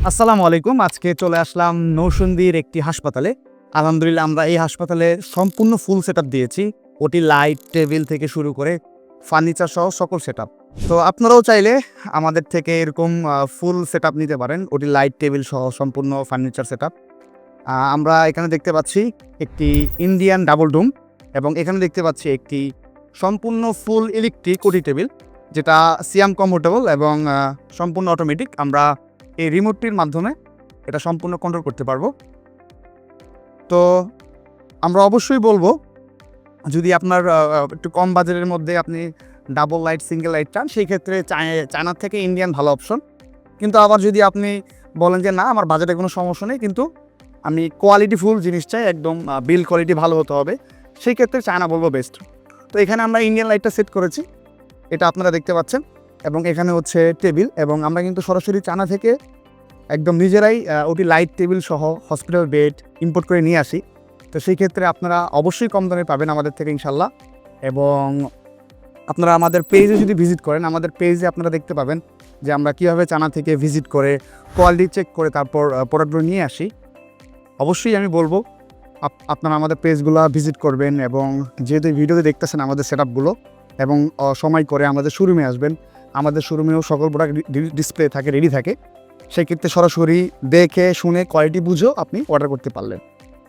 আসসালামু আলাইকুম। আজকে চলে আসলাম নৌসন্দির একটি হাসপাতালে। আলহামদুলিল্লাহ আমরা এই হাসপাতালে সম্পূর্ণ ফুল সেটআপ দিয়েছি। ওটি লাইট, টেবিল থেকে শুরু করে ফার্নিচার সহ সকল সেটআপ। তো আপনারাও চাইলে আমাদের থেকে এরকম ফুল সেটআপ নিতে পারেন। ওটি লাইট, টেবিল সহ সম্পূর্ণ ফার্নিচার সেটআপ। আমরা এখানে দেখতে পাচ্ছি একটি ইন্ডিয়ান ডাবল ডুম এবং এখানে দেখতে পাচ্ছি একটি সম্পূর্ণ ফুল ইলেকট্রিক ওটি টেবিল, যেটা সিয়াম কমফোর্টেবল এবং সম্পূর্ণ অটোমেটিক। আমরা এই রিমোটটির মাধ্যমে এটা সম্পূর্ণ কন্ট্রোল করতে পারবো। তো আমরা অবশ্যই বলবো, যদি আপনার একটু কম বাজেটের মধ্যে আপনি ডাবল লাইট, সিঙ্গেল লাইট চান, সেই ক্ষেত্রে চায়নার থেকে ইন্ডিয়ান ভালো অপশন। কিন্তু আবার যদি আপনি বলেন যে না, আমার বাজেটে কোনো সমস্যা নেই, কিন্তু আমি কোয়ালিটি ফুল জিনিস চাই, একদম বিল কোয়ালিটি ভালো হতে হবে, সেই ক্ষেত্রে চায়না বলবো বেস্ট। তো এখানে আমরা ইন্ডিয়ান লাইটটা সেট করেছি, এটা আপনারা দেখতে পাচ্ছেন। এবং এখানে হচ্ছে টেবিল, এবং আমরা কিন্তু সরাসরি চায়না থেকে একদম নিজেরাই ওটি লাইট, টেবিল সহ হসপিটাল বেড ইম্পোর্ট করে নিয়ে আসি। তো সেই ক্ষেত্রে আপনারা অবশ্যই কম দামে পাবেন আমাদের থেকে ইনশাল্লাহ। এবং আপনারা আমাদের পেজে যদি ভিজিট করেন, আমাদের পেজে আপনারা দেখতে পাবেন যে আমরা কীভাবে চায়না থেকে ভিজিট করে কোয়ালিটি চেক করে তারপর প্রোডাক্টগুলো নিয়ে আসি। অবশ্যই আমি বলবো আপনারা আমাদের পেজগুলো ভিজিট করবেন, এবং যেহেতু ভিডিওতে দেখতেছেন আমাদের সেটআপগুলো, এবং সময় করে আমাদের শোরুমে আসবেন। আমাদের শোরুমেও সকল প্রোডাক্ট ডিসপ্লে থাকে, রেডি থাকে। সেক্ষেত্রে সরাসরি দেখে শুনে কোয়ালিটি বুঝেও আপনি অর্ডার করতে পারলেন।